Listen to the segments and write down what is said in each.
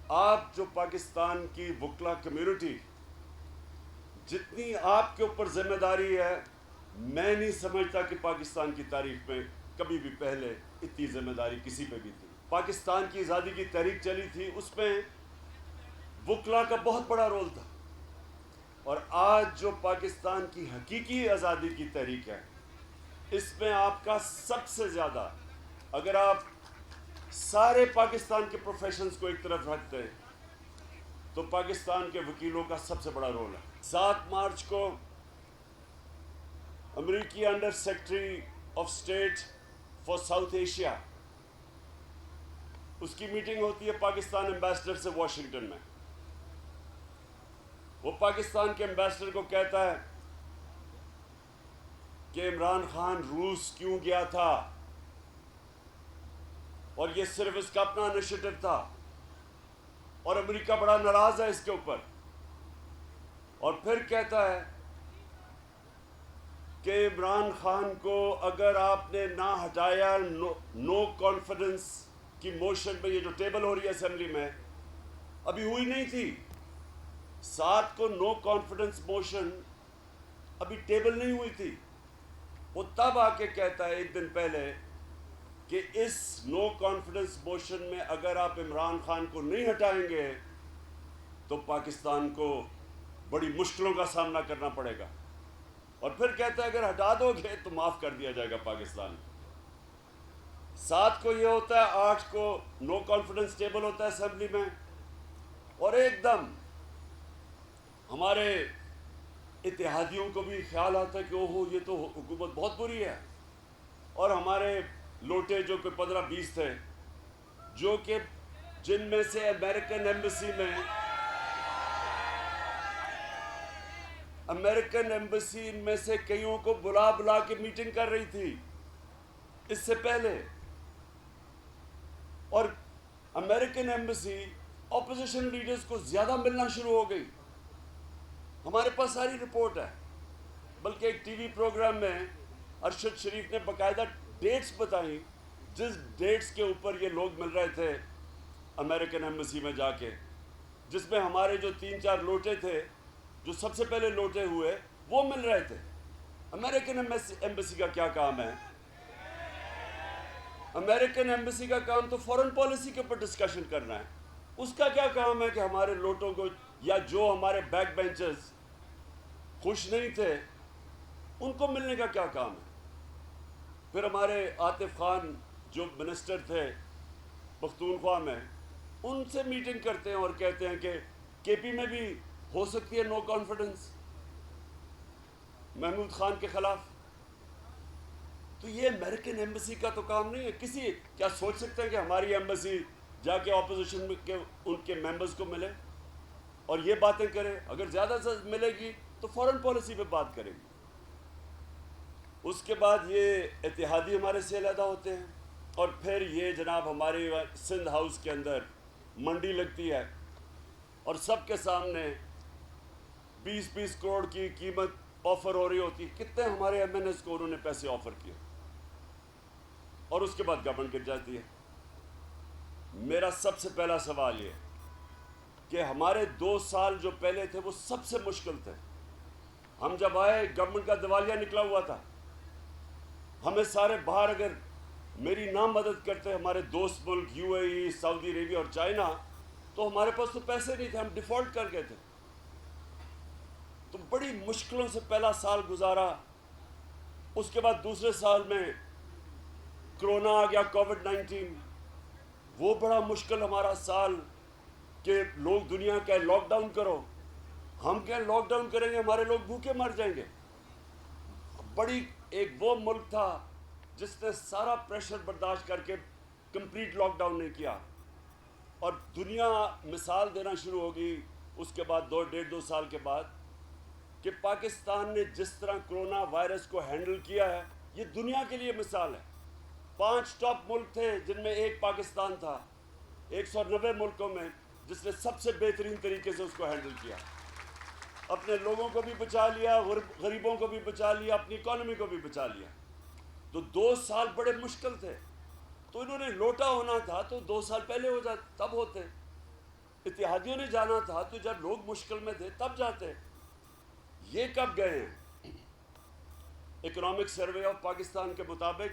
آپ جو پاکستان کی وکلا کمیونٹی جتنی آپ کے اوپر ذمہ داری ہے، میں نہیں سمجھتا کہ پاکستان کی تاریخ میں کبھی بھی پہلے اتنی ذمہ داری کسی پہ بھی تھی۔ پاکستان کی آزادی کی تحریک چلی تھی، اس میں وکلا کا بہت بڑا رول تھا، اور آج جو پاکستان کی حقیقی آزادی کی تحریک ہے، اس میں آپ کا سب سے زیادہ، اگر آپ سارے پاکستان کے پروفیشنز کو ایک طرف رکھتے ہیں تو پاکستان کے وکیلوں کا سب سے بڑا رول ہے۔ 7 مارچ کو امریکی under secretary of state for South Asia, اس کی میٹنگ ہوتی ہے پاکستان ایمبیسڈر سے واشنگٹن میں۔ وہ پاکستان کے ایمبیسڈر کو کہتا ہے کہ عمران خان روس کیوں گیا تھا، اور یہ صرف اس کا اپنا انیشیٹو تھا، اور امریکہ بڑا ناراض ہے اس کے اوپر، اور پھر کہتا ہے کہ عمران خان کو اگر آپ نے نہ ہٹایا، نو کانفیڈنس کی موشن میں، یہ جو ٹیبل ہو رہی ہے اسمبلی میں، ابھی ہوئی نہیں تھی 7 کو نو کانفیڈنس موشن ابھی ٹیبل نہیں ہوئی تھی، وہ تب آ کے کہتا ہے ایک دن پہلے کہ اس نو کانفیڈنس موشن میں اگر آپ عمران خان کو نہیں ہٹائیں گے تو پاکستان کو بڑی مشکلوں کا سامنا کرنا پڑے گا، اور پھر کہتا ہے اگر ہٹا دو گے تو معاف کر دیا جائے گا پاکستان۔ 7 کو یہ ہوتا ہے، 8 کو نو کانفیڈنس ٹیبل ہوتا ہے اسمبلی میں، اور ایک دم ہمارے اتحادیوں کو بھی خیال آتا ہے کہ اوہو یہ تو حکومت بہت بری ہے، اور ہمارے لوٹے جو کہ 15-20 تھے، جو کہ جن میں سے امریکن ایمبیسی میں سے کئیوں کو بلا بلا کے میٹنگ کر رہی تھی اس سے پہلے، اور امریکن ایمبیسی اپوزیشن لیڈرز کو زیادہ ملنا شروع ہو گئی۔ ہمارے پاس ساری رپورٹ ہے، بلکہ ایک ٹی وی پروگرام میں ارشد شریف نے باقاعدہ ڈیٹس بتائیں جس ڈیٹس کے اوپر یہ لوگ مل رہے تھے امریکن ایمبیسی میں جا کے، جس میں ہمارے جو 3-4 لوٹے تھے جو سب سے پہلے لوٹے ہوئے وہ مل رہے تھے۔ امریکن ایمبیسی کا کیا کام ہے؟ امریکن ایمبیسی کا کام تو فورن پالیسی کے اوپر ڈسکشن کرنا ہے۔ اس کا کیا کام ہے کہ ہمارے لوٹوں کو، یا جو ہمارے بیک بینچرز خوش نہیں تھے ان کو ملنے کا کیا کام ہے؟ پھر ہمارے عاطف خان جو منسٹر تھے پختونخوا میں، ان سے میٹنگ کرتے ہیں اور کہتے ہیں کہ کے پی میں بھی ہو سکتی ہے نو کانفیڈنس محمود خان کے خلاف۔ تو یہ امریکن ایمبیسی کا تو کام نہیں ہے۔ کسی کیا سوچ سکتے ہیں کہ ہماری ایمبیسی جا کے اپوزیشن کے ان کے ممبرز کو ملے اور یہ باتیں کرے؟ اگر زیادہ سے ملے گی تو فورن پالیسی پہ بات کرے گی۔ اس کے بعد یہ اتحادی ہمارے سے علیحدہ ہوتے ہیں، اور پھر یہ جناب ہمارے سندھ ہاؤس کے اندر منڈی لگتی ہے، اور سب کے سامنے 20-20 کروڑ کی قیمت آفر ہو رہی ہوتی۔ کتنے ہمارے ایم این ایس کو انہوں نے پیسے آفر کیے، اور اس کے بعد گورنمنٹ گر جاتی ہے۔ میرا سب سے پہلا سوال یہ کہ ہمارے 2 سال جو پہلے تھے وہ سب سے مشکل تھے۔ ہم جب آئے گورنمنٹ کا دیوالیہ نکلا ہوا تھا، ہمیں سارے باہر اگر میری نہ مدد کرتے ہمارے دوست ملک یو اے ای، سعودی عربیہ اور چائنا، تو ہمارے پاس تو پیسے نہیں تھے، ہم ڈیفالٹ کر گئے تھے۔ تو بڑی مشکلوں سے پہلا سال گزارا۔ اس کے بعد دوسرے سال میں کرونا آ گیا، کووڈ-19، وہ بڑا مشکل ہمارا سال کہ لوگ دنیا کہے لاک ڈاؤن کرو، ہم کہیں لاک ڈاؤن کریں گے ہمارے لوگ بھوکے مر جائیں گے۔ بڑی ایک وہ ملک تھا جس نے سارا پریشر برداشت کر کے کمپلیٹ لاک ڈاؤن نہیں کیا، اور دنیا مثال دینا شروع ہوگی اس کے بعد 2-1.5-2 سال کے بعد کہ پاکستان نے جس طرح کرونا وائرس کو ہینڈل کیا ہے یہ دنیا کے لیے مثال ہے۔ 5 ٹاپ ملک تھے جن میں ایک پاکستان تھا 190 ملکوں میں، جس نے سب سے بہترین طریقے سے اس کو ہینڈل کیا، اپنے لوگوں کو بھی بچا لیا، غریبوں کو بھی بچا لیا، اپنی اکانومی کو بھی بچا لیا۔ تو 2 سال بڑے مشکل تھے، تو انہوں نے لوٹا ہونا تھا تو 2 سال پہلے ہو جاتے، تب ہوتے۔ اتحادیوں نے جانا تھا تو جب لوگ مشکل میں تھے تب جاتے. یہ کب گئے ہیں؟ اکنامک سروے آف پاکستان کے مطابق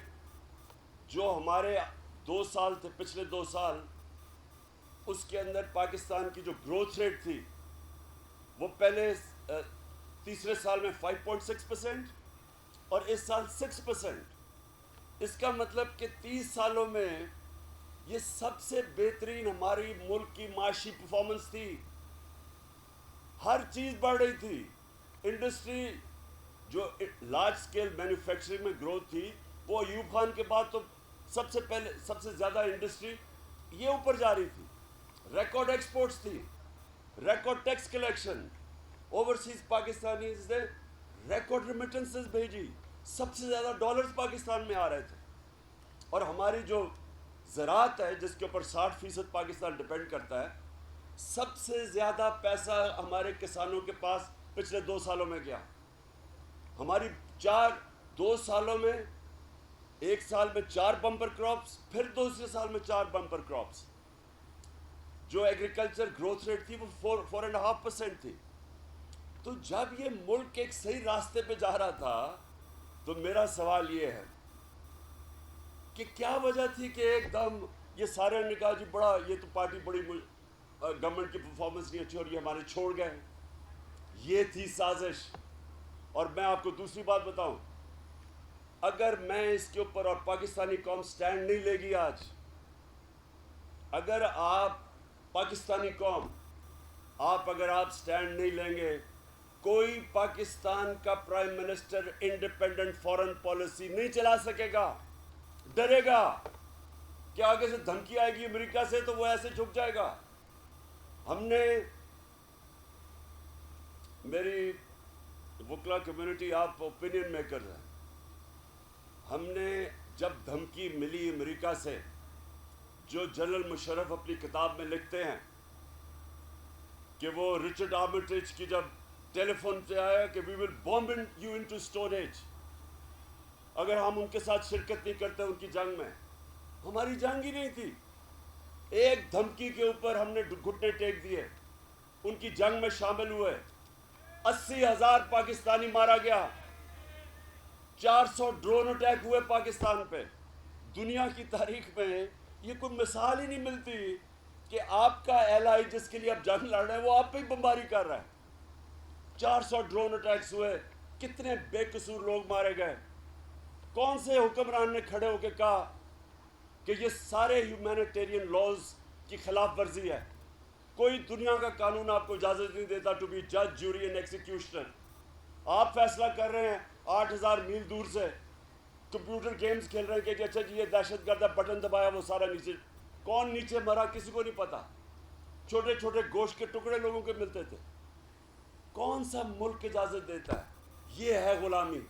جو ہمارے 2 سال تھے، پچھلے 2 سال، اس کے اندر پاکستان کی جو گروتھ ریٹ تھی وہ پہلے تیسرے سال میں 5.6% اور اس سال 6%. اس کا مطلب کہ 30 سالوں میں یہ سب سے بہترین ہماری ملک کی معاشی پرفارمنس تھی. ہر چیز بڑھ رہی تھی. انڈسٹری جو لارج سکیل مینوفیکچرنگ میں گروتھ تھی وہ ایوب خان کے بعد تو سب سے زیادہ انڈسٹری یہ اوپر جا رہی تھی. ریکارڈ ایکسپورٹس تھی، record tax collection, overseas Pakistanis نے ریکارڈ ریمیٹنسز بھیجی، سب سے زیادہ ڈالرز پاکستان میں آ رہے تھے. اور ہماری جو زراعت ہے جس کے اوپر 60% پاکستان ڈپینڈ کرتا ہے، سب سے زیادہ پیسہ ہمارے کسانوں کے پاس پچھلے 2 سالوں میں گیا. ہماری 2 سالوں میں، ایک سال میں 4 بمپر کراپس، پھر دوسرے سال میں 4 بمپر کراپس. جو ایگریکلچر گروتھ ریٹ تھی وہ 4.5% تھی. تو جب یہ ملک ایک صحیح راستے پہ جا رہا تھا تو میرا سوال یہ ہے کہ کیا وجہ تھی کہ ایک دم یہ سارے نے کہا جی بڑا یہ تو پارٹی بڑی گورنمنٹ کی پرفارمنس نہیں اچھی اور یہ ہمارے چھوڑ گئے. یہ تھی سازش. اور میں آپ کو دوسری بات بتاؤں، اگر میں اس کے اوپر اور پاکستانی قوم سٹینڈ نہیں لے گی آج، اگر آپ پاکستانی قوم اگر آپ سٹینڈ نہیں لیں گے، کوئی پاکستان کا prime minister independent foreign policy نہیں چلا سکے گا. ڈرے گا کہ آگے سے دھمکی آئے گی امریکہ سے تو وہ ایسے جھک جائے گا. ہم نے، میری وکلا کمیونٹی آپ اوپینین میکر ہیں، ہم نے جب دھمکی ملی امریکہ سے، جو جنرل مشرف اپنی کتاب میں لکھتے ہیں کہ وہ رچرڈ آرمیٹیج کی جب ٹیلی فون پہ آیا کہ وی ول بومب یو انٹو اسٹوریج، اگر ہم ان کے ساتھ شرکت نہیں کرتے ان کی جنگ میں، ہماری جنگ ہی نہیں تھی. ایک دھمکی کے اوپر ہم نے گھٹنے ٹیک دیے، ان کی جنگ میں شامل ہوئے. 80,000 پاکستانی مارا گیا، 400 ڈرون اٹیک ہوئے پاکستان پہ. دنیا کی تاریخ میں یہ کوئی مثال ہی نہیں ملتی کہ آپ کا ایلائی جس کے لیے آپ جنگ لڑ رہے ہیں وہ آپ پہ ہی بمباری کر رہا ہے. 400 ڈرون اٹیکس ہوئے، کتنے بے قصور لوگ مارے گئے. کون سے حکمران نے کھڑے ہو کے کہا کہ یہ سارے ہیومینیٹیرین لاز کی خلاف ورزی ہے؟ کوئی دنیا کا قانون آپ کو اجازت نہیں دیتا ٹو بی جج، جوری اینڈ ایکسیکیوشنر. آپ فیصلہ کر رہے ہیں 8,000 میل دور سے، کمپیوٹر گیمز کھیل رہے ہیں کہ اچھا جی یہ دہشت گرد ہے، بٹن دبایا وہ سارا نیچے. کون نیچے مرا کسی کو نہیں پتا. چھوٹے چھوٹے گوشت کے ٹکڑے لوگوں کے ملتے تھے. کون سا ملک اجازت دیتا ہے؟ یہ ہے غلامی.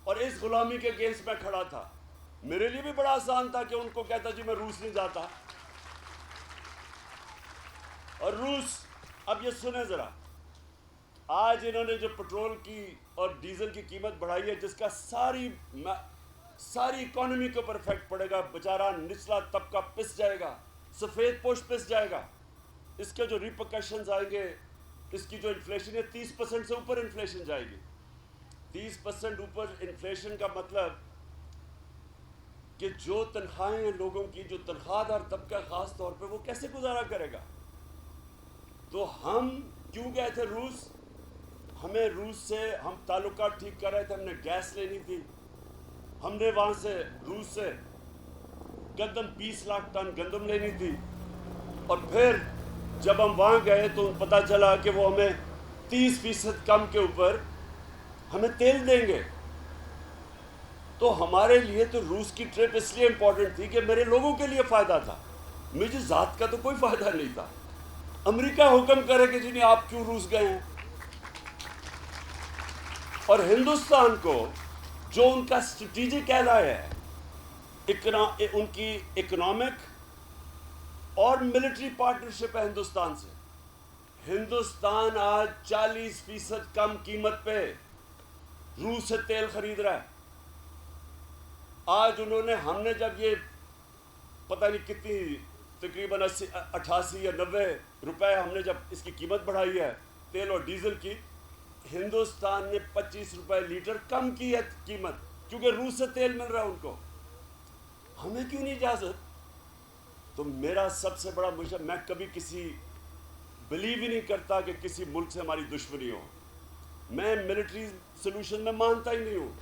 اور اس غلامی کے اگینسٹ میں کھڑا تھا. میرے لیے بھی بڑا آسان تھا کہ ان کو کہتا جی میں روس نہیں جاتا. اور روس، اب یہ سنیں ذرا، آج انہوں نے جو پٹرول کی اور ڈیزل کی قیمت بڑھائی ہے جس کا ساری اکانومی کے اوپر افیکٹ پڑے گا، بیچارہ نچلا طبقہ پس جائے گا، سفید پوش پس جائے گا. اس کے جو ریپرکشنز آئیں گے، اس کی جو انفلیشن ہے 30% سے اوپر انفلیشن جائے گی. 30% اوپر انفلیشن کا مطلب کہ جو تنخواہیں ہیں لوگوں کی، جو تنخواہ دار طبقہ خاص طور پہ، وہ کیسے گزارا کرے گا؟ تو ہم کیوں گئے تھے روس؟ ہمیں روس سے، ہم تعلقات ٹھیک کر رہے تھے، ہم نے گیس لینی تھی. ہم نے وہاں سے، روس سے گندم 20 لاکھ ٹن گندم لینی تھی. اور پھر جب ہم وہاں گئے تو پتہ چلا کہ وہ ہمیں 30% کم کے اوپر ہمیں تیل دیں گے. تو ہمارے لیے تو روس کی ٹرپ اس لیے امپورٹنٹ تھی کہ میرے لوگوں کے لیے فائدہ تھا، مجھے ذات کا تو کوئی فائدہ نہیں تھا. امریکہ حکم کرے کہ جی نہیں آپ کیوں روس گئے ہیں. اور ہندوستان کو جو ان کا اسٹریٹجک ایلائی ہے، ان کی اکنامک اور ملٹری پارٹنرشپ ہے ہندوستان سے. ہندوستان آج 40% کم قیمت پہ روس سے تیل خرید رہا ہے. آج انہوں نے، ہم نے جب یہ پتہ نہیں کتنی، تقریباً 88 یا 90 روپے ہم نے جب اس کی قیمت بڑھائی ہے تیل اور ڈیزل کی، ہندوستان نے 25 روپے لیٹر کم کی ہے قیمت، کیونکہ روس سے تیل مل رہا ہے ان کو، ہمیں کیوں نہیں اجازت؟ تو میرا سب سے بڑا مشکل، میں کبھی کسی بلیو ہی نہیں کرتا کہ کسی ملک سے ہماری دشمنی ہو، میں ملٹری سلوشن میں مانتا ہی نہیں ہوں،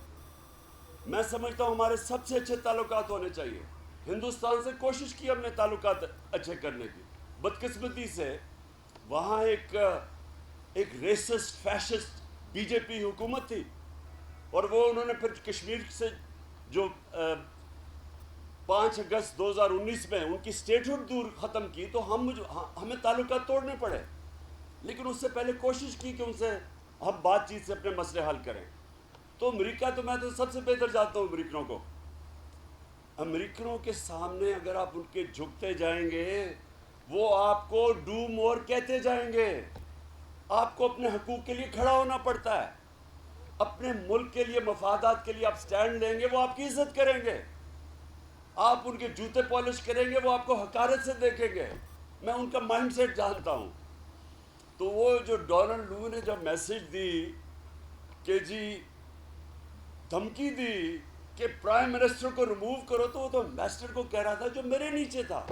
میں سمجھتا ہوں ہمارے سب سے اچھے تعلقات ہونے چاہیے۔ ہندوستان سے کوشش کی ہم نے تعلقات اچھے کرنے کی، بدقسمتی سے وہاں ایک ریسسٹ فیشسٹ بی جے پی حکومت تھی، اور وہ انہوں نے پھر کشمیر سے جو 5 اگست 2019 میں ان کی اسٹیٹہڈ دور ختم کی، تو ہمیں تعلقات توڑنے پڑے، لیکن اس سے پہلے کوشش کی کہ ان سے ہم بات چیت سے اپنے مسئلے حل کریں۔ تو امریکہ تو میں تو سب سے بہتر جانتا ہوں امریکنوں کو، امریکنوں کے سامنے اگر آپ ان کے جھکتے جائیں گے وہ آپ کو ڈو مور کہتے جائیں گے، آپ کو اپنے حقوق کے لیے کھڑا ہونا پڑتا ہے، اپنے ملک کے لیے مفادات کے لیے آپ سٹینڈ لیں گے، وہ آپ کی عزت کریں گے، آپ ان کے جوتے پالش کریں گے، وہ آپ کو حقارت سے دیکھیں گے، میں ان کا مائنڈ سیٹ جانتا ہوں۔ تو وہ جو ڈونلڈ لو نے جب میسج دی کہ جی دھمکی دی کہ پرائم منسٹر کو ریموو کرو، تو وہ تو امبیسڈر کو کہہ رہا تھا جو میرے نیچے تھا،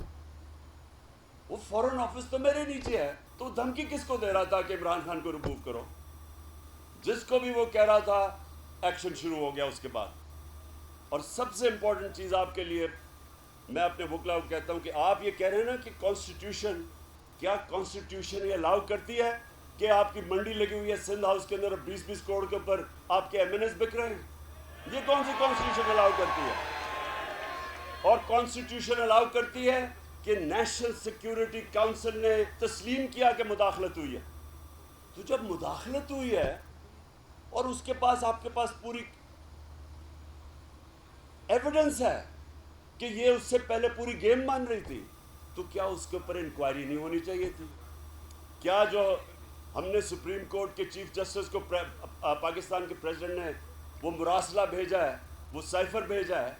وہ فورن آفس تو میرے نیچے ہے، تو دھمکی کس کو دے رہا تھا کہ عمران خان کو ریموو کرو؟ جس کو بھی وہ کہہ رہا تھا ایکشن شروع ہو گیا اس کے بعد۔ اور سب سے امپورٹنٹ چیز آپ کے لیے، میں اپنے وکلا کو کہتا ہوں کہ آپ یہ کہہ رہے ہیں نا کہ کانسٹیٹیوشن، کیا کانسٹیٹیوشن یہ الاؤ کرتی ہے کہ آپ کی منڈی لگی ہوئی ہے سندھ ہاؤس کے اندر 20 کروڑ کے اوپر آپ کے ایم این ایس بک رہے ہیں؟ یہ کون سی کانسٹیٹیوشن الاؤ کرتی ہے؟ اور کانسٹیٹیوشن الاؤ کرتی ہے کہ نیشنل سیکیورٹی کاؤنسل نے تسلیم کیا کہ مداخلت ہوئی ہے، تو جب مداخلت ہوئی ہے اور اس کے پاس آپ کے پاس پوری ایویڈنس ہے کہ یہ اس سے پہلے پوری گیم مان رہی تھی، تو کیا اس کے اوپر انکوائری نہیں ہونی چاہیے تھی؟ کیا جو ہم نے سپریم کورٹ کے چیف جسٹس کو پاکستان کے پریزیڈنٹ نے وہ مراسلہ بھیجا ہے، وہ سائفر بھیجا ہے،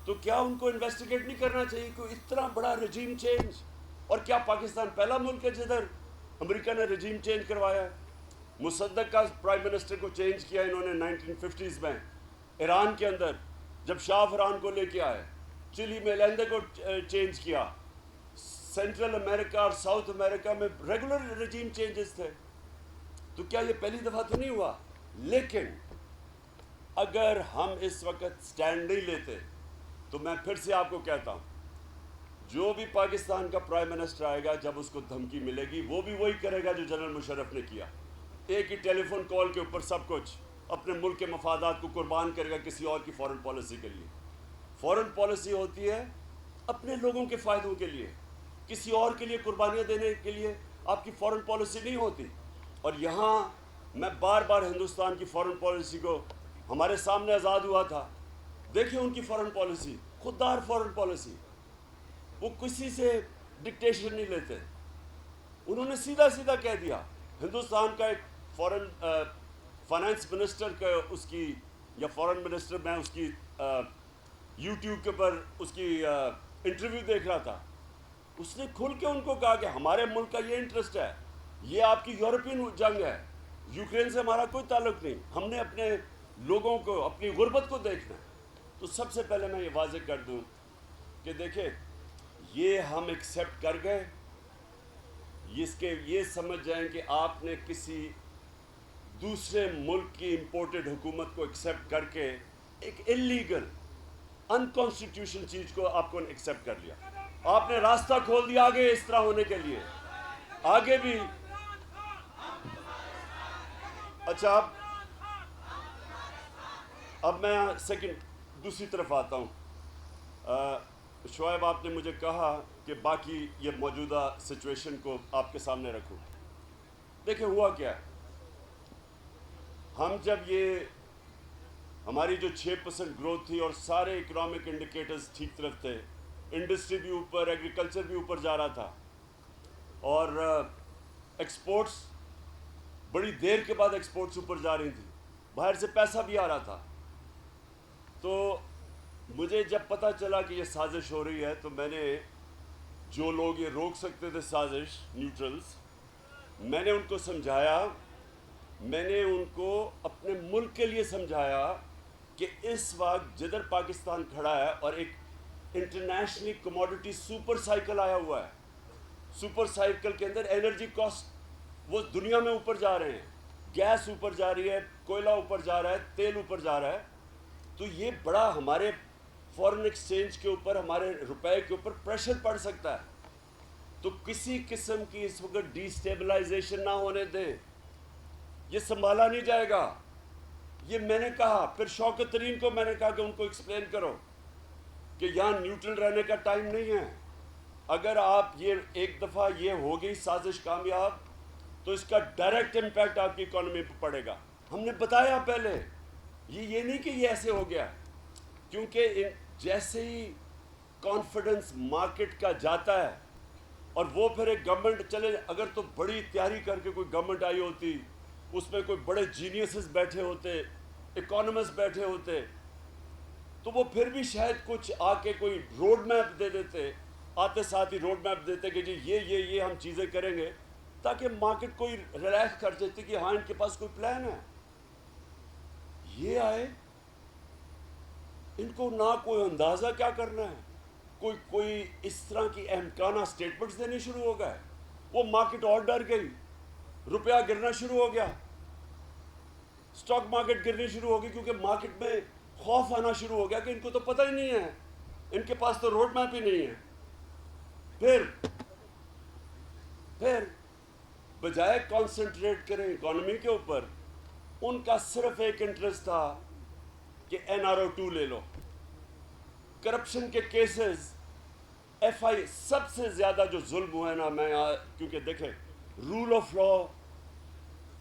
تو کیا ان کو انویسٹیگیٹ نہیں کرنا چاہیے کہ اتنا بڑا رجیم چینج؟ اور کیا پاکستان پہلا ملک ہے جدھر امریکہ نے رجیم چینج کروایا ہے؟ مصدق کا پرائم منسٹر کو چینج کیا انہوں نے 1950s میں، ایران کے اندر جب شاہ فران کو لے کے آئے، چلی میں لیندے کو چینج کیا، سینٹرل امریکہ اور ساؤتھ امریکہ میں ریگولر رجیم چینجز تھے، تو کیا یہ پہلی دفعہ تو نہیں ہوا؟ لیکن اگر ہم اس وقت سٹینڈ نہیں لیتے تو میں پھر سے آپ کو کہتا ہوں، جو بھی پاکستان کا پرائم منسٹر آئے گا جب اس کو دھمکی ملے گی وہ بھی وہی کرے گا جو جنرل مشرف نے کیا، ایک ہی ٹیلی فون کال کے اوپر سب کچھ، اپنے ملک کے مفادات کو قربان کرے گا کسی اور کی فورن پالیسی کے لیے۔ فورن پالیسی ہوتی ہے اپنے لوگوں کے فائدوں کے لیے، کسی اور کے لیے قربانیاں دینے کے لیے آپ کی فورن پالیسی نہیں ہوتی۔ اور یہاں میں بار بار ہندوستان کی فورن پالیسی کو، ہمارے سامنے آزاد ہوا تھا، دیکھیں ان کی فورن پالیسی، خوددار فورن پالیسی، وہ کسی سے ڈکٹیشن نہیں لیتے، انہوں نے سیدھا سیدھا کہہ دیا۔ ہندوستان کا ایک فورن فائنانس منسٹر کا اس کی، یا فورن منسٹر، میں اس کی یوٹیوب کے اوپر اس کی انٹرویو دیکھ رہا تھا، اس نے کھل کے ان کو کہا کہ ہمارے ملک کا یہ انٹرسٹ ہے، یہ آپ کی یورپین جنگ ہے، یوکرین سے ہمارا کوئی تعلق نہیں، ہم نے اپنے لوگوں کو، اپنی غربت کو دیکھنا ہے۔ تو سب سے پہلے میں یہ واضح کر دوں کہ دیکھیں یہ ہم ایکسیپٹ کر گئے، یہ سمجھ جائیں کہ آپ نے کسی دوسرے ملک کی امپورٹڈ حکومت کو ایکسیپٹ کر کے ایک اللیگل انکانسٹیٹیوشن چیز کو آپ کو ایکسیپٹ کر لیا، آپ نے راستہ کھول دیا آگے اس طرح ہونے کے لیے، آگے بھی۔ اچھا اب میں دوسری طرف آتا ہوں۔ شعیب آپ نے مجھے کہا کہ باقی یہ موجودہ سچویشن کو آپ کے سامنے رکھوں۔ دیکھیں ہوا کیا ہے، ہم جب یہ ہماری جو 6% گروتھ تھی اور سارے اکنامک انڈیکیٹرز ٹھیک طرف تھے، انڈسٹری بھی اوپر، ایگریکلچر بھی اوپر جا رہا تھا، اور ایکسپورٹس بڑی دیر کے بعد ایکسپورٹس اوپر جا رہی تھی، باہر سے پیسہ بھی آ رہا تھا، تو مجھے جب پتہ چلا کہ یہ سازش ہو رہی ہے تو میں نے جو لوگ یہ روک سکتے تھے سازش نیوٹرلز، میں نے ان کو سمجھایا، میں نے ان کو اپنے ملک کے لیے سمجھایا کہ اس وقت جدھر پاکستان کھڑا ہے اور ایک انٹرنیشنلی کموڈٹی سپر سائیکل آیا ہوا ہے، سپر سائیکل کے اندر انرجی کاسٹ وہ دنیا میں اوپر جا رہے ہیں، گیس اوپر جا رہی ہے، کوئلہ اوپر جا رہا ہے، تیل اوپر جا رہا ہے، تو یہ بڑا ہمارے فورن ایکسچینج کے اوپر، ہمارے روپے کے اوپر پریشر پڑ سکتا ہے. تو کسی قسم کی اس وقت ڈی سٹیبلائزیشن نہ ہونے دیں، یہ سنبھالا نہیں جائے گا. یہ میں نے کہا، پھر شوکت ترین کو میں نے کہا کہ ان کو ایکسپلین کرو کہ یہاں نیوٹرل رہنے کا ٹائم نہیں ہے. اگر آپ یہ ایک دفعہ یہ ہو گئی سازش کامیاب تو اس کا ڈائریکٹ امپیکٹ آپ کی اکانومی پہ پڑے گا. ہم نے بتایا پہلے، یہ نہیں کہ یہ ایسے ہو گیا، کیونکہ جیسے ہی کانفیڈنس مارکیٹ کا جاتا ہے اور وہ پھر ایک گورنمنٹ چلے، اگر تو بڑی تیاری کر کے کوئی گورنمنٹ آئی ہوتی، اس میں کوئی بڑے جینیسز بیٹھے ہوتے، اکانومسٹ بیٹھے ہوتے، تو وہ پھر بھی شاید کچھ آ کے کوئی روڈ میپ دے دیتے، آتے ساتھ ہی روڈ میپ دیتے کہ جی یہ ہم چیزیں کریں گے، تاکہ مارکیٹ کوئی ریلیکس کر دیتی کہ ہاں ان کے پاس کوئی پلان ہے. یہ آئے، ان کو نہ کوئی اندازہ کیا کرنا ہے، کوئی اس طرح کی احمقانہ سٹیٹمنٹس دینے شروع ہو گئے. وہ مارکیٹ اور ڈر گئی، روپیہ گرنا شروع ہو گیا، سٹاک مارکیٹ گرنی شروع ہو گئی، کیونکہ مارکیٹ میں خوف آنا شروع ہو گیا کہ ان کو تو پتہ ہی نہیں ہے، ان کے پاس تو روڈ میپ ہی نہیں ہے. پھر بجائے کانسنٹریٹ کریں اکانومی کے اوپر، ان کا صرف ایک انٹرسٹ تھا کہ NRO2 لے لو. کرپشن کے کیسز ایف آئی سب سے زیادہ جو ظلم ہوا ہے نا، میں کیونکہ دیکھیں رول آف لا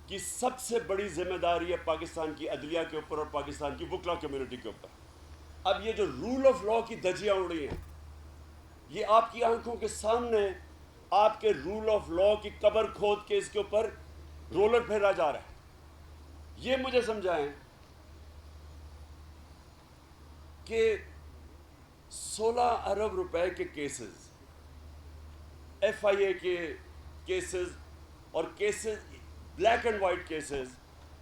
کی سب سے بڑی ذمہ داری ہے پاکستان کی عدلیہ کے اوپر اور پاکستان کی وکلا کمیونٹی کے اوپر. اب یہ جو رول آف لا کی دھجیاں اڑی ہیں، یہ آپ کی آنکھوں کے سامنے آپ کے رول آف لا کی قبر کھود کے اس کے اوپر رولر پھیرا جا رہا ہے. یہ مجھے سمجھائیں کہ 16 ارب روپے کے کیسز، ایف آئی اے کے کیسز، اور cases black and white cases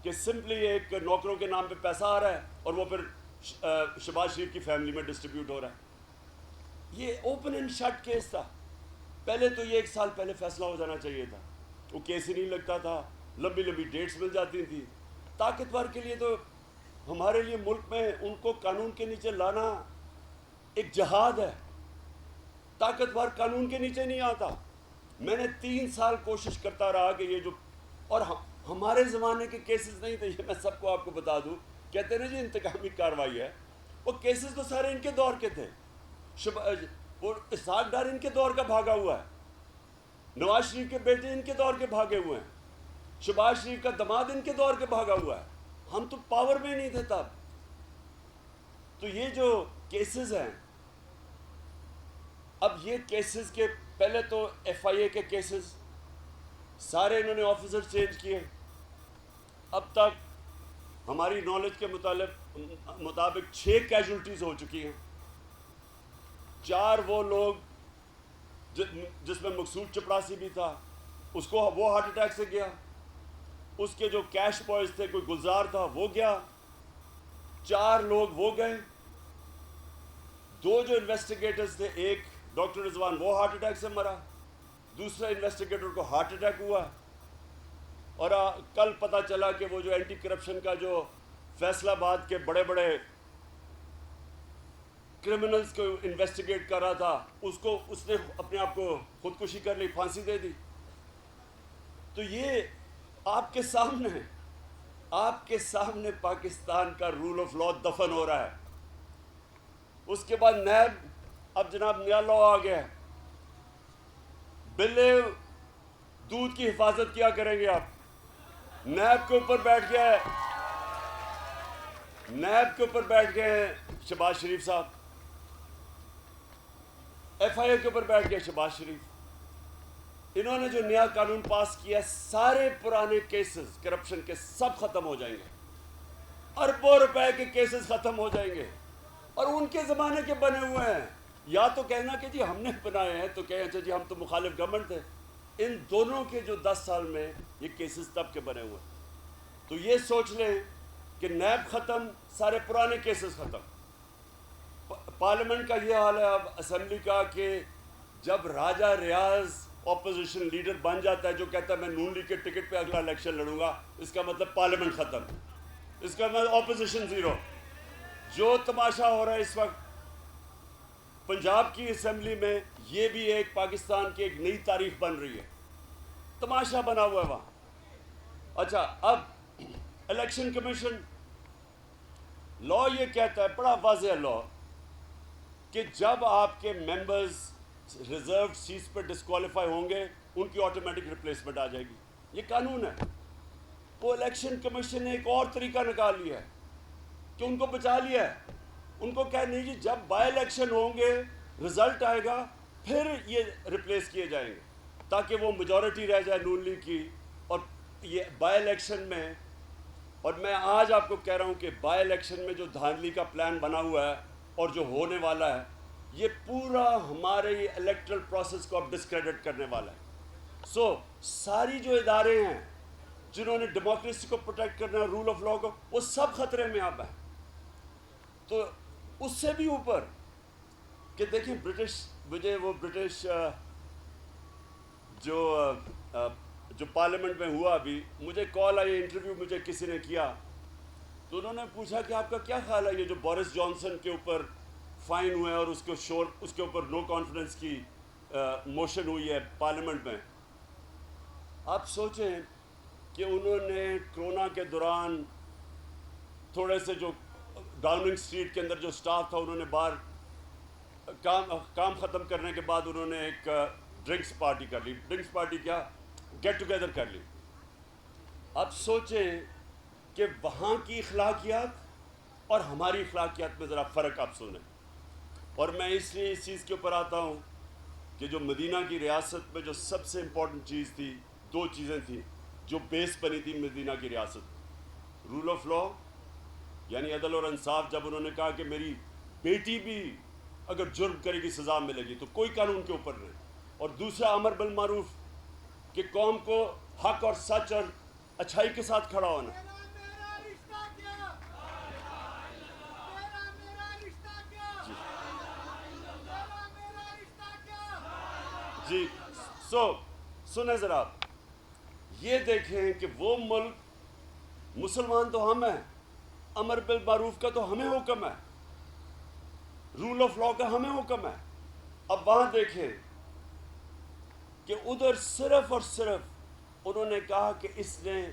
کہ سمپلی ایک نوکروں کے نام پہ پیسہ آ رہا ہے اور وہ پھر شہباز شریف کی فیملی میں ڈسٹریبیوٹ ہو رہا ہے. یہ اوپن اینڈ شٹ کیس تھا. پہلے تو یہ 1 سال پہلے فیصلہ ہو جانا چاہیے تھا، وہ کیس ہی نہیں لگتا تھا، لمبی ڈیٹس مل جاتی تھی. طاقتور کے لیے تو ہمارے لیے ملک میں ان کو قانون کے نیچے لانا ایک جہاد ہے. طاقتور قانون کے نیچے نہیں آتا. میں نے 3 سال کوشش کرتا رہا کہ یہ جو، اور ہمارے زمانے کے کیسز نہیں تھے، یہ میں سب کو آپ کو بتا دوں. کہتے ہیں نا جی انتقامی کارروائی ہے، وہ کیسز تو سارے ان کے دور کے تھے. وہ اسحاق ڈار ان کے دور کا بھاگا ہوا ہے، نواز شریف کے بیٹے ان کے دور کے بھاگے ہوئے ہیں، شہباز شریف کا دماد ان کے دور کے بھاگا ہوا ہے. ہم تو پاور میں نہیں تھے تب. تو یہ جو کیسز ہیں، اب یہ کیسز کے پہلے تو ایف آئی اے کے کیسز سارے انہوں نے آفیسر چینج کیے. اب تک ہماری نالج کے مطابق 6 کیجولٹیز ہو چکی ہیں. 4 وہ لوگ جس میں مقصود چپڑاسی بھی تھا، اس کو وہ ہارٹ اٹیک سے گیا. اس کے جو کیش بوائز تھے، کوئی گلزار تھا وہ گیا. 4 لوگ وہ گئے. 2 جو انویسٹیگیٹرز تھے، ایک ڈاکٹر رضوان وہ ہارٹ اٹیک سے مرا، دوسرا انویسٹیگیٹر کو ہارٹ اٹیک ہوا. اور کل پتہ چلا کہ وہ جو اینٹی کرپشن کا جو فیصلہ آباد کے بڑے بڑے کرمنلز کو انویسٹیگیٹ کر رہا تھا، اس نے اپنے آپ کو خودکشی کر لی، پھانسی دے دی. تو یہ آپ کے سامنے پاکستان کا رول آف لا دفن ہو رہا ہے. اس کے بعد نیب، اب جناب نیا لا آ گیا ہے. بلے دودھ کی حفاظت کیا کریں گے آپ؟ نیب کے اوپر بیٹھ گئے ہیں شہباز شریف صاحب، ایف آئی اے کے اوپر بیٹھ گئے شہباز شریف. انہوں نے جو نیا قانون پاس کیا، سارے پرانے کیسز کرپشن کے سب ختم ہو جائیں گے، اربوں روپے کے کیسز ختم ہو جائیں گے. اور ان کے زمانے کے بنے ہوئے ہیں. یا تو کہنا کہ جی ہم نے بنائے ہیں تو کہیں اچھا جی ہم تو مخالف گورنمنٹ تھے. ان دونوں کے جو 10 سال میں یہ کیسز تب کے بنے ہوئے. تو یہ سوچ لیں کہ نیب ختم, سارے پرانے کیسز ختم. پارلیمنٹ کا یہ حال ہے اب اسمبلی کا کہ جب راجہ ریاض اپوزیشن لیڈر بن جاتا ہے جو کہتا ہے میں نون لیگ کے ٹکٹ پہ اگلا الیکشن لڑوں گا, اس کا مطلب پارلیمنٹ ختم, اس کا مطلب اپوزیشن زیرو. جو تماشا ہو رہا ہے اس وقت پنجاب کی اسمبلی میں, یہ بھی ایک پاکستان کی ایک نئی تاریخ بن رہی ہے, تماشا بنا ہوا ہے وہاں. اچھا اب الیکشن کمیشن لا یہ کہتا ہے, بڑا واضح لا, کہ جب آپ کے ممبرز ریزروڈ سیٹس پر ڈسکوالیفائی ہوں گے ان کی آٹومیٹک ریپلیسمنٹ آ جائے گی. یہ قانون ہے. وہ الیکشن کمیشن نے ایک اور طریقہ نکال لیا ہے کہ ان کو بچا لیا ہے. ان کو کہہ نہیں جی جب بائی الیکشن ہوں گے رزلٹ آئے گا پھر یہ ریپلیس کیے جائیں گے تاکہ وہ میجورٹی رہ جائے نون لیگ کی. اور یہ بائی الیکشن میں, اور میں آج آپ کو کہہ رہا ہوں کہ بائی الیکشن میں جو دھاندلی کا پلان بنا ہوا ہے اور جو ہونے والا ہے, یہ پورا ہمارے الیکٹرل پروسیس کو اب ڈسکریڈٹ کرنے والا ہے. سو ساری جو ادارے ہیں جنہوں نے ڈیموکریسی کو پروٹیکٹ کرنا ہے, رول آف لا کو, وہ سب خطرے میں اب ہیں. تو اس سے بھی اوپر کہ دیکھیں مجھے وہ برٹش جو پارلیمنٹ میں ہوا ابھی, مجھے کال آئی, انٹرویو مجھے کسی نے کیا, تو انہوں نے پوچھا کہ آپ کا کیا خیال ہے یہ جو بورس جانسن کے اوپر فائن ہوئے اور اس کے اوپر نو کانفیڈنس کی موشن ہوئی ہے پارلیمنٹ میں. آپ سوچیں کہ انہوں نے کرونا کے دوران تھوڑے سے جو ڈاؤننگ اسٹریٹ کے اندر جو سٹاف تھا انہوں نے باہر کام ختم کرنے کے بعد انہوں نے ایک ڈرنکس پارٹی کر لی. ڈرنکس پارٹی کیا, گیٹ ٹوگیدر کر لی. اب سوچیں کہ وہاں کی اخلاقیات اور ہماری اخلاقیات میں ذرا فرق آپ سنیں. اور میں اس لیے اس چیز کے اوپر آتا ہوں کہ جو مدینہ کی ریاست میں جو سب سے امپورٹنٹ چیز تھی, دو چیزیں تھیں جو بیس بنی تھی مدینہ کی ریاست. رول آف لا یعنی عدل اور انصاف. جب انہوں نے کہا کہ میری بیٹی بھی اگر جرم کرے گی سزا ملے گی, تو کوئی قانون کے اوپر نہیں. اور دوسرا امر بالمعروف, کہ قوم کو حق اور سچ اور اچھائی کے ساتھ کھڑا ہونا. جی سنیں ذرا آپ, یہ دیکھیں کہ وہ ملک مسلمان تو ہم ہیں, امر بالمعروف کا تو ہمیں حکم ہے, رول آف لا کا ہمیں حکم ہے. اب وہاں دیکھیں کہ ادھر صرف اور صرف انہوں نے کہا کہ اس نے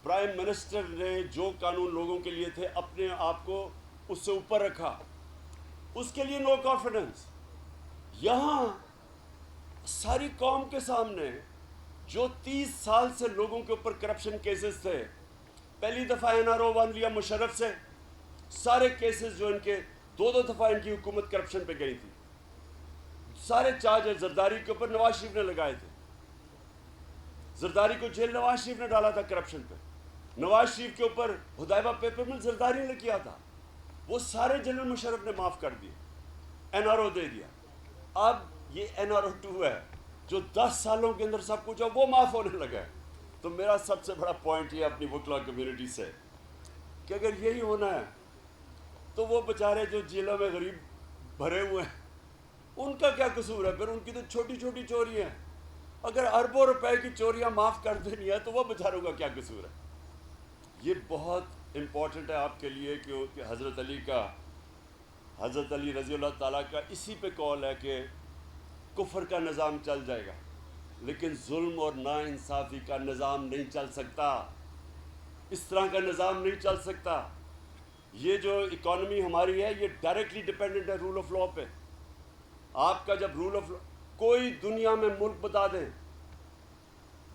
پرائم منسٹر نے جو قانون لوگوں کے لیے تھے اپنے آپ کو اس سے اوپر رکھا, اس کے لیے نو کانفیڈنس. یہاں ساری قوم کے سامنے جو 30 سال سے لوگوں کے اوپر کرپشن کیسز تھے, پہلی دفعہ NRO ون لیا مشرف سے, سارے کیسز جو ان کے 2 دفعہ ان کی حکومت کرپشن پہ گئی تھی, سارے چارجز زرداری کے اوپر نواز شریف نے لگائے تھے. زرداری کو جیل نواز شریف نے ڈالا تھا کرپشن پہ. نواز شریف کے اوپر حدیبہ پیپر میں زرداری نے کیا تھا, وہ سارے جنرل مشرف نے معاف کر دیے, NRO دے دیا. اب یہ NRO 2 ہے جو 10 سالوں کے اندر سب کچھ ہے وہ معاف ہونے لگا ہے. تو میرا سب سے بڑا پوائنٹ یہ اپنی وکلا کمیونٹی سے کہ اگر یہی ہونا ہے تو وہ بیچارے جو جیلوں میں غریب بھرے ہوئے ہیں ان کا کیا قصور ہے؟ پھر ان کی تو چھوٹی چھوٹی چوریاں ہیں. اگر اربوں روپے کی چوریاں معاف کر دینی ہے تو وہ بیچاروں کا کیا قصور ہے؟ یہ بہت امپورٹنٹ ہے آپ کے لیے کہ حضرت علی رضی اللہ تعالیٰ کا اسی پہ قول ہے کہ کفر کا نظام چل جائے گا لیکن ظلم اور ناانصافی کا نظام نہیں چل سکتا. اس طرح کا نظام نہیں چل سکتا. یہ جو اکانومی ہماری ہے یہ ڈائریکٹلی ڈپینڈنٹ ہے رول آف لا پہ. آپ کا جب رول آف لا, کوئی دنیا میں ملک بتا دیں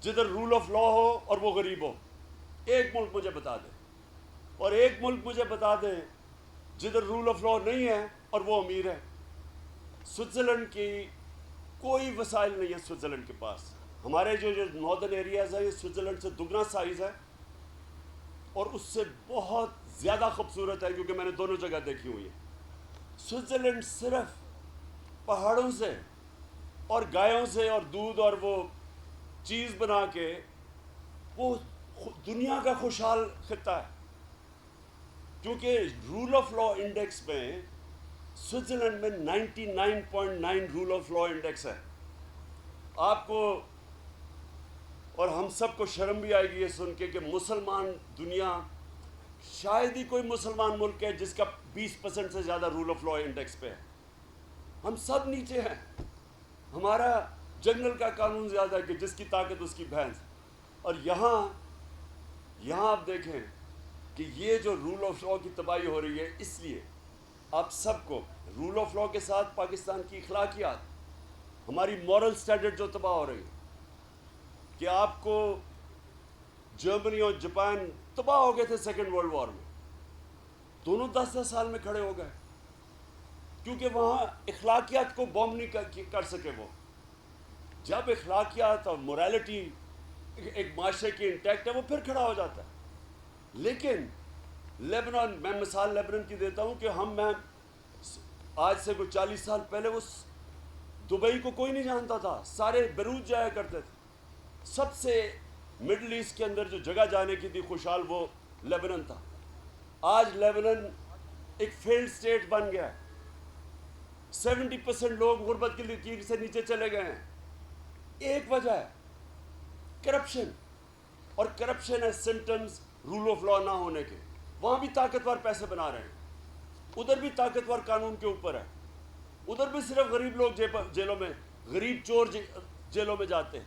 جدھر رول آف لا ہو اور وہ غریب ہو, ایک ملک مجھے بتا دیں. اور ایک ملک مجھے بتا دیں جدھر رول آف لا نہیں ہے اور وہ امیر ہے. سوئٹزرلینڈ کی کوئی وسائل نہیں ہے سوئٹزرلینڈ کے پاس. ہمارے جو ناردرن ایریاز ہیں یہ سوئٹزرلینڈ سے دگنا سائز ہے اور اس سے بہت زیادہ خوبصورت ہے کیونکہ میں نے دونوں جگہ دیکھی ہوئی ہے. سوئٹزرلینڈ صرف پہاڑوں سے اور گایوں سے اور دودھ اور وہ چیز بنا کے وہ دنیا کا خوشحال خطہ ہے. کیونکہ رول آف لا انڈیکس میں سوئٹزرلینڈ میں 99.9 رول آف لا انڈیکس ہے. آپ کو اور ہم سب کو شرم بھی آئے گی یہ سن کے کہ مسلمان دنیا شاید ہی کوئی مسلمان ملک ہے جس کا 20% سے زیادہ رول آف لا انڈیکس پہ ہے. ہم سب نیچے ہیں. ہمارا جنگل کا قانون زیادہ ہے کہ جس کی طاقت اس کی بھینس. اور یہاں آپ دیکھیں کہ یہ جو رول آف لا کی تباہی ہو رہی ہے، اس لیے آپ سب کو رول آف لا کے ساتھ پاکستان کی اخلاقیات، ہماری مورل سٹینڈرڈ جو تباہ ہو رہی ہے، کہ آپ کو جرمنی اور جاپان تباہ ہو گئے تھے سیکنڈ ورلڈ وار میں، دونوں 10-10 سال میں کھڑے ہو گئے کیونکہ وہاں اخلاقیات کو بوم نہیں کر سکے. وہ جب اخلاقیات اور موریلٹی ایک معاشرے کی انٹیکٹ ہے وہ پھر کھڑا ہو جاتا ہے. لیکن لیبنان، میں مثال لیبنان کی دیتا ہوں کہ میں آج سے کوئی 40 سال پہلے اس دبئی کو کوئی نہیں جانتا تھا، سارے بیروت جایا کرتے تھے. سب سے مڈل ایسٹ کے اندر جو جگہ جانے کی تھی خوشحال، وہ لیبنان تھا. آج لیبنان ایک فیلڈ سٹیٹ بن گیا ہے. 70% لوگ غربت کی لکیر سے نیچے چلے گئے ہیں. ایک وجہ ہے کرپشن، اور کرپشن ہے سمٹمز رول آف لا نہ ہونے کے. وہاں بھی طاقتور پیسے بنا رہے ہیں، ادھر بھی طاقتور قانون کے اوپر ہے. ادھر بھی صرف غریب لوگ جیلوں میں، غریب چور جیلوں میں جاتے ہیں.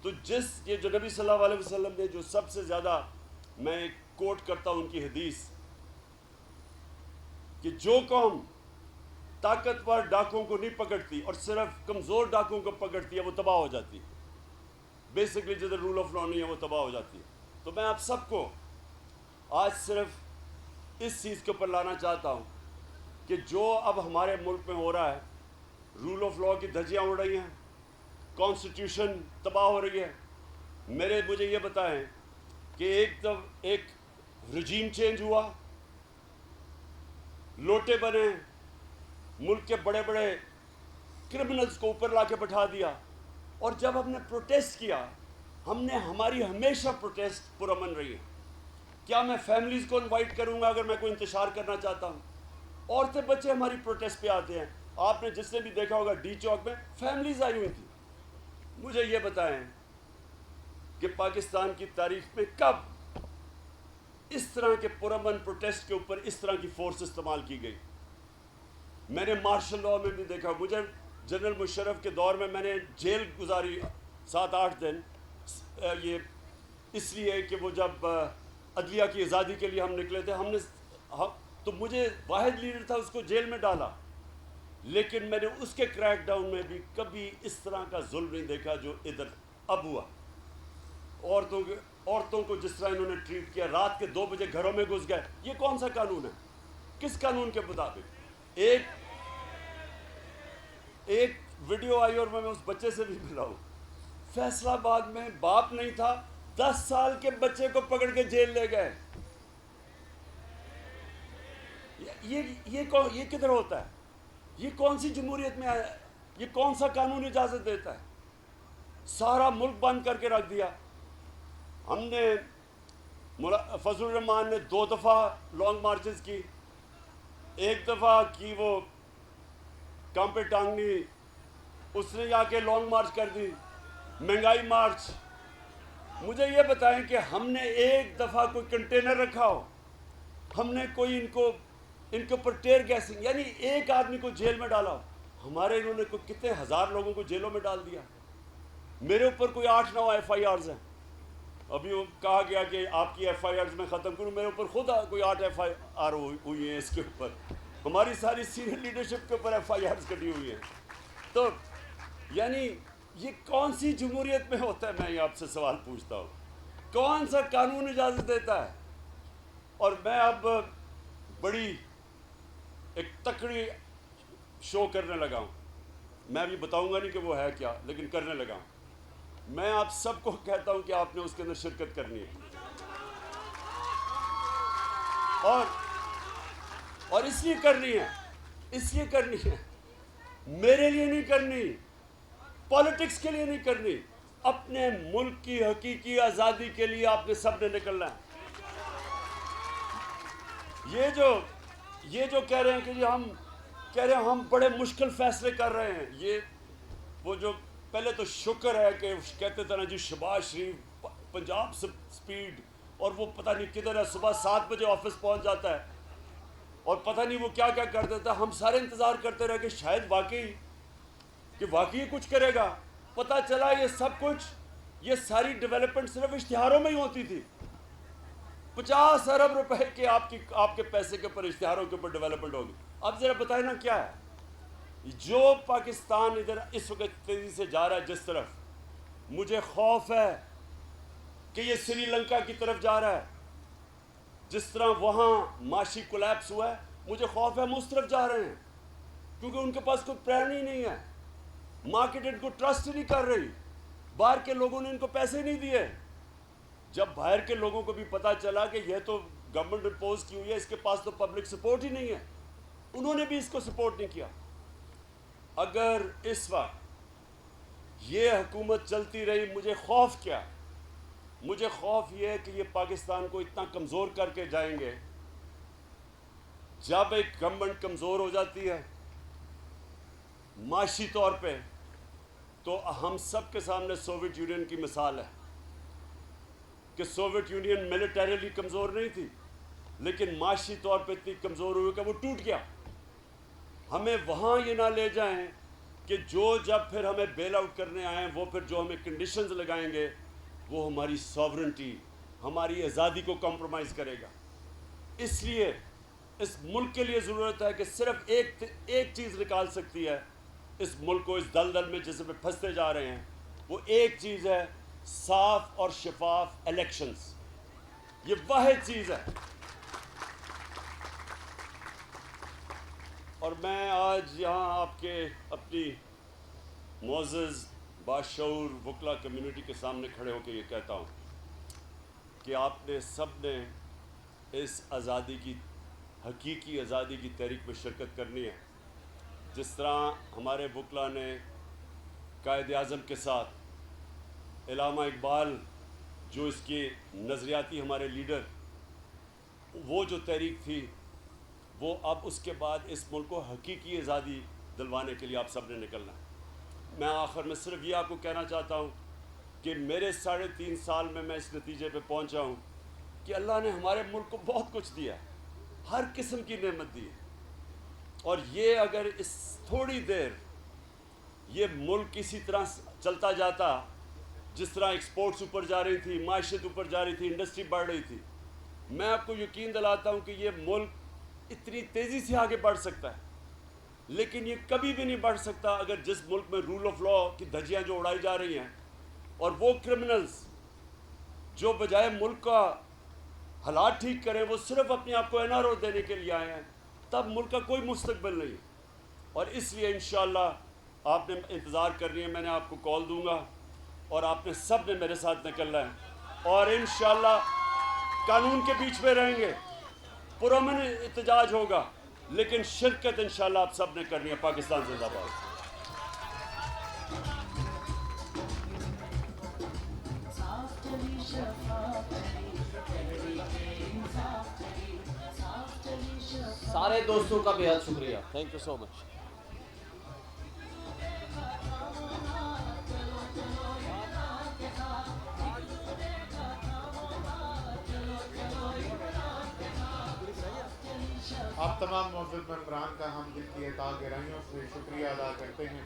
تو یہ جو نبی صلی اللہ علیہ وسلم نے جو سب سے زیادہ، میں کوٹ کرتا ہوں ان کی حدیث، کہ جو قوم طاقتور ڈاکوں کو نہیں پکڑتی اور صرف کمزور ڈاکوں کو پکڑتی ہے وہ تباہ ہو جاتی ہے. بیسکلی جدھر رول آف لا نہیں ہے وہ تباہ ہو جاتی ہے. تو میں آپ سب کو آج صرف اس چیز کے اوپر لانا چاہتا ہوں کہ جو اب ہمارے ملک میں ہو رہا ہے، رول آف لا کی دھجیاں اڑ رہی ہیں، کانسٹیٹیوشن تباہ ہو رہی ہے. مجھے یہ بتائیں کہ ایک رجیم چینج ہوا، لوٹے بنے، ملک کے بڑے بڑے کرمنلز کو اوپر لا کے بٹھا دیا. اور جب ہم نے پروٹیسٹ کیا، ہماری ہمیشہ پروٹیسٹ پرامن رہی ہے. کیا میں فیملیز کو انوائٹ کروں گا اگر میں کوئی انتشار کرنا چاہتا ہوں؟ عورتیں بچے ہماری پروٹیسٹ پہ آتے ہیں. آپ نے جس نے بھی دیکھا ہوگا ڈی چوک میں فیملیز آئی ہوئی تھی. مجھے یہ بتائیں کہ پاکستان کی تاریخ میں کب اس طرح کے پرامن پروٹیسٹ کے اوپر اس طرح کی فورس استعمال کی گئی؟ میں نے مارشل لا میں بھی دیکھا. مجھے جنرل مشرف کے دور میں نے جیل گزاری 7-8 دن، یہ اس لیے کہ وہ جب عدلیہ کی آزادی کے لیے ہم نکلے تھے، تو مجھے واحد لیڈر تھا، اس کو جیل میں ڈالا. لیکن میں نے اس کے کریک ڈاؤن میں بھی کبھی اس طرح کا ظلم نہیں دیکھا جو ادھر اب ہوا. عورتوں کو جس طرح انہوں نے ٹریٹ کیا، رات کے 2 بجے گھروں میں گھس گئے. یہ کون سا قانون ہے؟ کس قانون کے مطابق؟ ایک ویڈیو آئی اور میں اس بچے سے بھی ملا ہوں، فیصل آباد میں باپ نہیں تھا، 10 سال کے بچے کو پکڑ کے جیل لے گئے. یہ کدھر ہوتا ہے؟ یہ کون سی جمہوریت میں آیا؟ یہ کون سا قانون اجازت دیتا ہے؟ سارا ملک بند کر کے رکھ دیا. ہم نے فضل الرحمان نے 2 دفعہ لانگ مارچز کی. ایک دفعہ کی وہ کام پہ ٹانگنی، اس نے جا کے لانگ مارچ کر دی، مہنگائی مارچ. مجھے یہ بتائیں کہ ہم نے ایک دفعہ کوئی کنٹینر رکھا ہو، ہم نے کوئی ان کے اوپر ٹیئر گیسنگ، یعنی ایک آدمی کو جیل میں ڈالا ہو؟ ہمارے انہوں نے کتنے ہزار لوگوں کو جیلوں میں ڈال دیا. میرے اوپر کوئی 8-9 FIRs ہیں. ابھی وہ کہا گیا کہ آپ کی FIRs میں ختم کروں، میرے اوپر خود کوئی 8 FIR ہوئی ہیں. اس کے اوپر ہماری ساری سینئر لیڈرشپ کے اوپر FIRs کٹی ہوئی ہیں. تو یعنی یہ کون سی جمہوریت میں ہوتا ہے؟ میں آپ سے سوال پوچھتا ہوں، کون سا قانون اجازت دیتا ہے؟ اور میں اب بڑی ایک تکڑی شو کرنے لگا ہوں. میں ابھی بتاؤں گا نہیں کہ وہ ہے کیا، لیکن کرنے لگا ہوں. میں آپ سب کو کہتا ہوں کہ آپ نے اس کے اندر شرکت کرنی ہے. اور اس لیے کرنی ہے میرے لیے نہیں کرنی, پالیٹکس کے لیے نہیں کرنی, اپنے ملک کی حقیقی آزادی کے لیے آپ نے سب نے نکلنا ہے. یہ جو کہہ رہے ہیں کہ ہم بڑے مشکل فیصلے کر رہے ہیں, یہ وہ جو پہلے تو شکر ہے کہ کہتے تھے نا جی شہباز شریف پنجاب سپیڈ, اور وہ پتہ نہیں کدھر ہے, صبح 7 بجے آفس پہنچ جاتا ہے اور پتہ نہیں وہ کیا کیا کر دیتا ہے. ہم سارے انتظار کرتے رہے کہ شاید واقعی کچھ کرے گا. پتہ چلا یہ سب کچھ, یہ ساری ڈیولپمنٹ صرف اشتہاروں میں ہی ہوتی تھی. 50 ارب روپے کے آپ کے پیسے کے اوپر, اشتہاروں کے اوپر ڈیولپمنٹ ہوگی. اب ذرا بتائیں نا کیا ہے جو پاکستان ادھر اس وقت تیزی سے جا رہا ہے جس طرف, مجھے خوف ہے کہ یہ سری لنکا کی طرف جا رہا ہے. جس طرح وہاں معاشی کولیپس ہوا ہے, مجھے خوف ہے ہم اس طرف جا رہے ہیں, کیونکہ ان کے پاس کوئی پلان ہی نہیں ہے. مارکیٹ ان کو ٹرسٹ ہی نہیں کر رہی, باہر کے لوگوں نے ان کو پیسے نہیں دیے. جب باہر کے لوگوں کو بھی پتا چلا کہ یہ تو گورنمنٹ امپوز کی ہوئی ہے, اس کے پاس تو پبلک سپورٹ ہی نہیں ہے, انہوں نے بھی اس کو سپورٹ نہیں کیا. اگر اس وقت یہ حکومت چلتی رہی, مجھے خوف کیا, مجھے خوف یہ ہے کہ یہ پاکستان کو اتنا کمزور کر کے جائیں گے. جب ایک گورنمنٹ کمزور ہو جاتی ہے معاشی طور پہ, تو ہم سب کے سامنے سوویت یونین کی مثال ہے کہ سوویت یونین ملیٹریلی کمزور نہیں تھی, لیکن معاشی طور پہ اتنی کمزور ہوئی کہ وہ ٹوٹ گیا. ہمیں وہاں یہ نہ لے جائیں کہ جب پھر ہمیں بیل آؤٹ کرنے آئیں, وہ پھر جو ہمیں کنڈیشنز لگائیں گے وہ ہماری ساورنٹی, ہماری آزادی کو کمپرومائز کرے گا. اس لیے اس ملک کے لیے ضرورت ہے کہ صرف ایک چیز نکال سکتی ہے اس ملک کو اس دلدل میں جس میں پھنستے جا رہے ہیں. وہ ایک چیز ہے, صاف اور شفاف الیکشنز. یہ واحد چیز ہے. اور میں آج یہاں آپ کے اپنی معزز باشعور وکلا کمیونٹی کے سامنے کھڑے ہو کے یہ کہتا ہوں کہ آپ نے سب نے اس آزادی کی, حقیقی آزادی کی تحریک میں شرکت کرنی ہے. جس طرح ہمارے وکلا نے قائد اعظم کے ساتھ علامہ اقبال جو اس کے نظریاتی ہمارے لیڈر, وہ جو تحریک تھی, وہ اب اس کے بعد اس ملک کو حقیقی آزادی دلوانے کے لیے آپ سب نے نکلنا ہے. میں آخر میں صرف یہ آپ کو کہنا چاہتا ہوں کہ میرے 3.5 سال میں اس نتیجے پہ پہنچا ہوں کہ اللہ نے ہمارے ملک کو بہت کچھ دیا ہے, ہر قسم کی نعمت دی ہے. اور یہ اگر اس تھوڑی دیر یہ ملک اسی طرح چلتا جاتا جس طرح ایکسپورٹس اوپر جا رہی تھی, معیشت اوپر جا رہی تھی, انڈسٹری بڑھ رہی تھی, میں آپ کو یقین دلاتا ہوں کہ یہ ملک اتنی تیزی سے آگے بڑھ سکتا ہے. لیکن یہ کبھی بھی نہیں بڑھ سکتا اگر جس ملک میں رول آف لا کی دھجیاں جو اڑائی جا رہی ہیں, اور وہ کرمنلز جو بجائے ملک کا حالات ٹھیک کریں وہ صرف اپنے آپ کو این آر او دینے کے لیے آئے ہیں, تب ملک کا کوئی مستقبل نہیں. اور اس لیے انشاءاللہ آپ نے انتظار کرنی ہے, میں نے آپ کو کال دوں گا اور آپ نے سب نے میرے ساتھ نکلنا ہے, اور انشاءاللہ قانون کے بیچ میں رہیں گے, پرامن احتجاج ہوگا, لیکن شرکت انشاءاللہ آپ سب نے کرنی ہے. پاکستان زندہ باد. سارے دوستوں کا بے حد شکریہ. تھینک یو سو مچ. آپ تمام معزز ممبران کا ہم دل کی اطاعت گرائیوں سے شکریہ ادا کرتے ہیں.